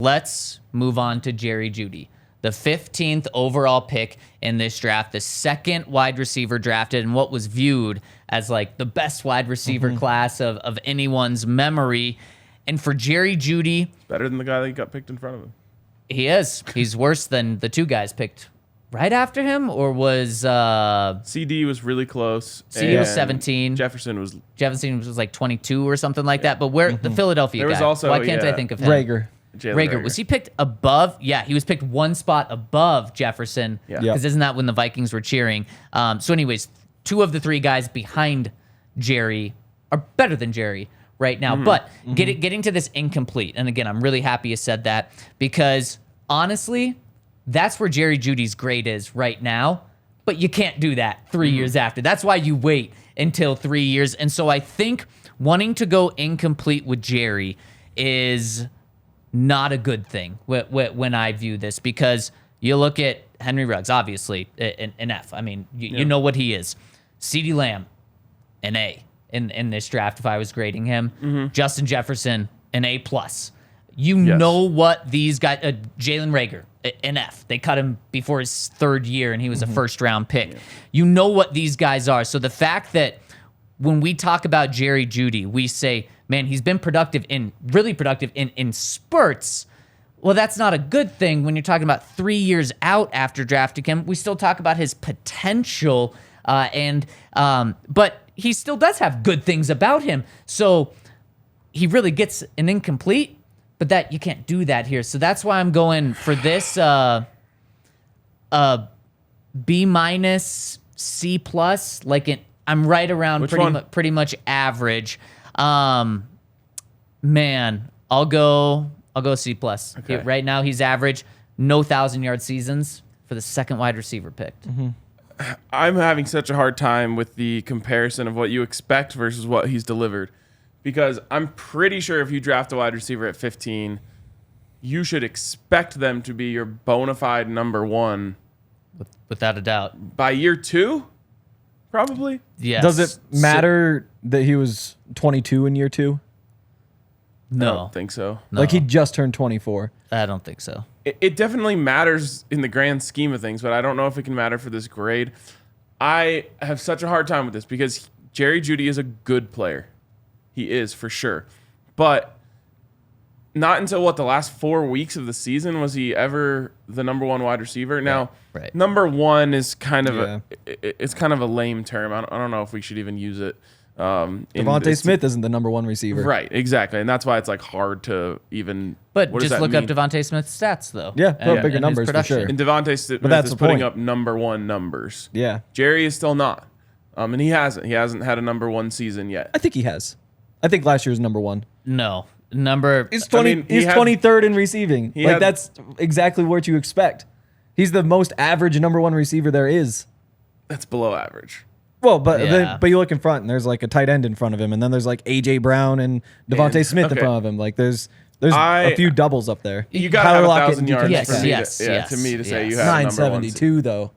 Let's move on to Jerry Jeudy, the 15th overall pick in this draft, the second wide receiver drafted in what was viewed as like the best wide receiver class of anyone's memory. And for Jerry Jeudy, better than the guy that got picked in front of him. He is. He's worse than the two guys picked right after him, or was CeeDee was really close. CeeDee was 17. Jefferson was like 22 or something like that. But where the Philadelphia There was guy? also, Why can't I think of him? Reagor. Reagor. Was he picked above? Yeah, he was picked one spot above Jefferson. Yeah. Because isn't that when the Vikings were cheering? So anyways, two of the three guys behind Jerry are better than Jerry right now. But getting to this incomplete, and again, I'm really happy you said that, because honestly, that's where Jerry Jeudy's grade is right now. But you can't do that 3 years after. That's why you wait until 3 years. And so I think wanting to go incomplete with Jerry is not a good thing when I view this, because you look at Henry Ruggs, obviously, an F. I mean, you know what he is. CeeDee Lamb, an A in this draft if I was grading him. Justin Jefferson, an A+. You know what these guys, Jalen Reagor, an F. They cut him before his third year, and he was a first-round pick. You know what these guys are. So the fact that when we talk about Jerry Jeudy, we say, man, he's been really productive in spurts. Well, that's not a good thing when you're talking about 3 years out after drafting him. We still talk about his potential, but he still does have good things about him. So he really gets an incomplete, but that you can't do that here. So that's why I'm going for this B-, C+. I'm right around pretty much average. Man, I'll go C+. Okay. Right now he's average. No 1,000-yard seasons for the second wide receiver picked. I'm having such a hard time with the comparison of what you expect versus what he's delivered, because I'm pretty sure if you draft a wide receiver at 15, you should expect them to be your bona fide number one. Without a doubt. By year 2, probably. Yes. Does it matter that he was 22 in year 2? I don't think so. No. Like he just turned 24. I don't think so. It definitely matters in the grand scheme of things, but I don't know if it can matter for this grade. I have such a hard time with this because Jerry Jeudy is a good player. He is, for sure. But not until, the last 4 weeks of the season was he ever the number one wide receiver. Now, number one is kind of it's kind of a lame term. I don't know if we should even use it. Devontae Smith isn't the number one receiver. Right, exactly. And that's why it's like hard to even. But just look up Devontae Smith's stats, though. Yeah, put up bigger numbers for sure. And Devontae Smith is putting up number one numbers. Yeah. Jerry is still not. And he hasn't. He hasn't had a number one season yet. I think he has. I think last year was number one. No. He's 23rd in receiving. That's exactly what you expect. He's the most average number one receiver there is. That's below average. Well, but you look in front and there's like a tight end in front of him, and then there's like AJ Brown and Devontae Smith in front of him. Like there's a few doubles up there. You got to have 1,000 yards yes, to me to say you have 972 though.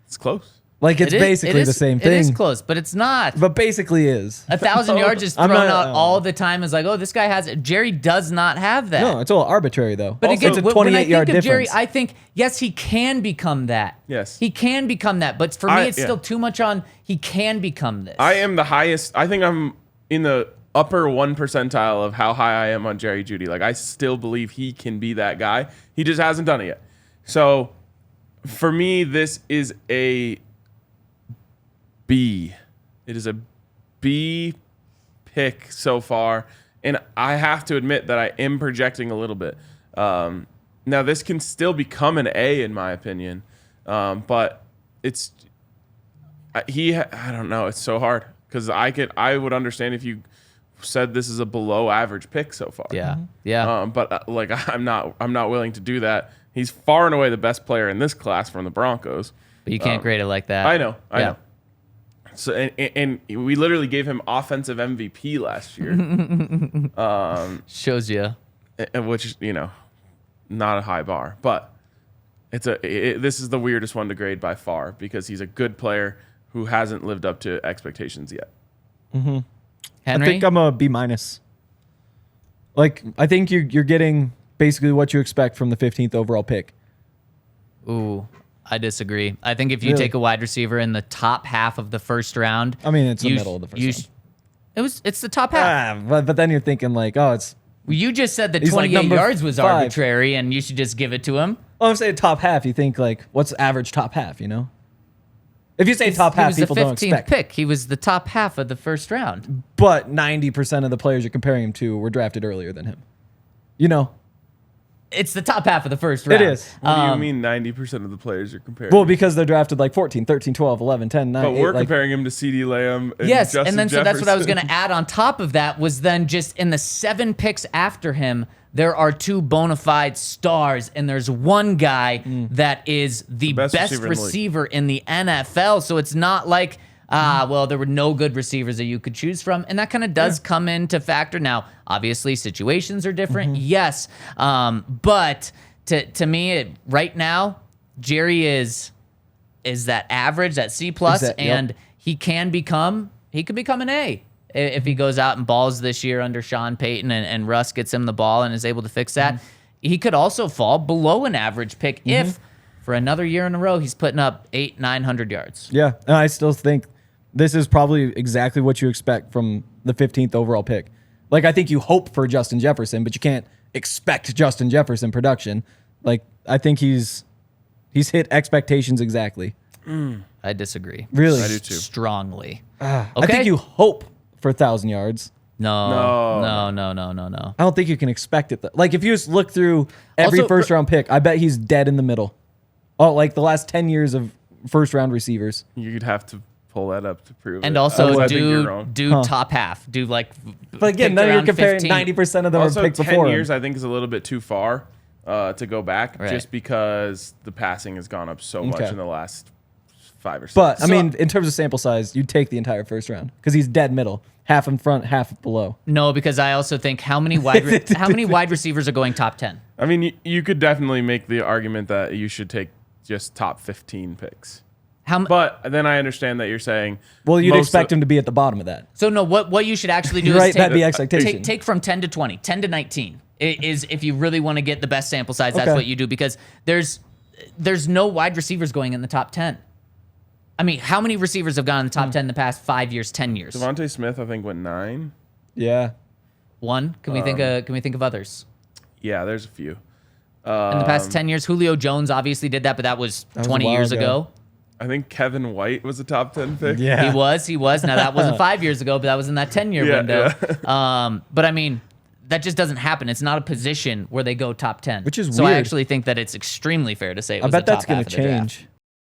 It's close. Like it's basically the same thing. It is close, but it's not. But basically is. 1,000 yards is thrown out all the time. It's like, oh, this guy has it. Jerry does not have that. No, it's all arbitrary though. But also, again, it's a 28-yard difference. Jerry, I think yes, he can become that. Yes, he can become that. But for me, it's still too much on. He can become this. I am the highest. I think I'm in the upper 1 percentile of how high I am on Jerry Jeudy. Like I still believe he can be that guy. He just hasn't done it yet. So for me, this is a B. It is a B pick so far, and I have to admit that I am projecting a little bit. Now this can still become an A in my opinion, but I don't know. It's so hard because I would understand if you said this is a below average pick so far. Yeah. But I'm not willing to do that. He's far and away the best player in this class from the Broncos. But you can't grade it like that. I know. So and we literally gave him offensive MVP last year. Shows you, which not a high bar, but this is the weirdest one to grade by far because he's a good player who hasn't lived up to expectations yet. Henry? I think I'm a B-. Like I think you're getting basically what you expect from the 15th overall pick. Ooh, I disagree. I think if you Really? take a wide receiver in the top half of the first round, I mean, it's the middle of the first round. It's the top half. But then you're thinking like, oh, it's. You just said that He's like 28 number yards was 5. arbitrary, and you should just give it to him. Well, I'm saying top half. You think like, what's average top half? You know, if you say top half, people don't He was the 15th expect. pick. He was the top half of the first round. But 90% of the players you're comparing him to were drafted earlier than him. You know, It's the top half of the first round. it is. What do you mean 90% of the players are comparing? Well, because they're drafted like 14, 13, 12, 11, 10, 9, but 8, we're like, comparing him to CeeDee Lamb and Yes, Justin and then so that's what I was going Jefferson. to add on top of that was then just in the 7 picks after him, there are 2 bona fide stars, and there's one guy that is the best receiver in the NFL. So it's not like, well, there were no good receivers that you could choose from, and that kind of does come into factor. Now, obviously, situations are different, yes, but to me, right now, Jerry is that average, that C plus, and he could become an A. If he goes out and balls this year under Sean Payton and Russ gets him the ball and is able to fix that, he could also fall below an average pick if for another year in a row he's putting up 800-900 yards. Yeah, and I still think this is probably exactly what you expect from the 15th overall pick. Like, I think you hope for Justin Jefferson, but you can't expect Justin Jefferson production. Like, I think he's hit expectations exactly. I disagree. Really? I do too. Strongly. I think you hope for 1,000 yards. No. I don't think you can expect it. Like, if you just look through every Also, first round pick, I bet he's dead in the middle. Oh, like the last 10 years of first round receivers. You'd have to pull that up to prove And it. also I think you're wrong. do top half. Do like But again, picked now you're around comparing 15. 90% of them Also, are picked 10 before years him. I think is a little bit too far to go back, Right. just because the passing has gone up so much Okay. in the last 5 or 6. But, I mean, in terms of sample size, you'd take the entire first round because he's dead middle. Half in front, half below. No, because I also think how many wide receivers are going top 10? I mean, you could definitely make the argument that you should take just top 15 picks. But then I understand that you're saying, Well, you'd most expect him to be at the bottom of that. So no, what you should actually do You're is right, that'd be expectation. take from 10 to 20, 10 to 19 is if you really want to get the best sample size. That's Okay. what you do because there's no wide receivers going in the top 10. I mean, how many receivers have gone in the top 10 in the past 5 years, 10 years? Devontae Smith, I think, went 9. Yeah. One? Can we think of others? Yeah, there's a few. In the past 10 years, Julio Jones obviously did that, but that was was 20 a while years ago. ago. I think Kevin White was a top 10 pick. Yeah. He was. Now that wasn't 5 years ago, but that was in that 10-year window. But I mean, that just doesn't happen. It's not a position where they go top 10. Which is so I weird. actually think that it's extremely fair to say it I was bet the that's top going half to of the draft. change.